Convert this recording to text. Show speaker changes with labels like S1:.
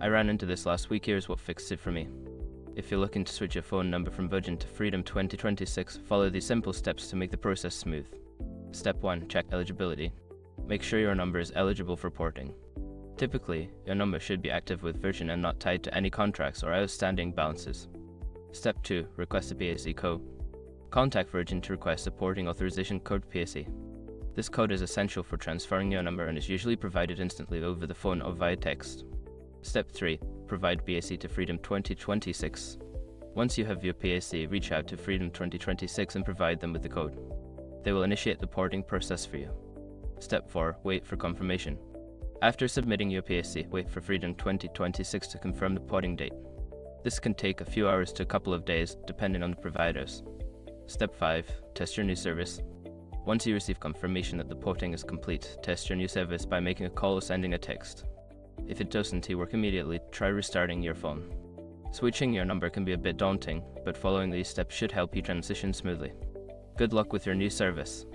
S1: I ran into this last week. Here's what fixed it for me. If you're looking to switch your phone number from Virgin to Freedom 2026, follow these simple steps to make the process smooth. Step 1. Check eligibility. Make sure your number is eligible for porting. Typically, your number should be active with Virgin and not tied to any contracts or outstanding balances. Step 2. Request a PSE code. Contact Virgin to request a porting authorization code PSE. This code is essential for transferring your number and is usually provided instantly over the phone or via text. Step 3. Provide PSE to Freedom 2026. Once you have your PSE, reach out to Freedom 2026 and provide them with the code. They will initiate the porting process for you. Step 4. Wait for confirmation. After submitting your PSE, wait for Freedom 2026 to confirm the porting date. This can take a few hours to a couple of days, depending on the providers. Step 5. Test your new service. Once you receive confirmation that the porting is complete, test your new service by making a call or sending a text. If it doesn't work immediately, try restarting your phone. Switching your number can be a bit daunting, but following these steps should help you transition smoothly. Good luck with your new service.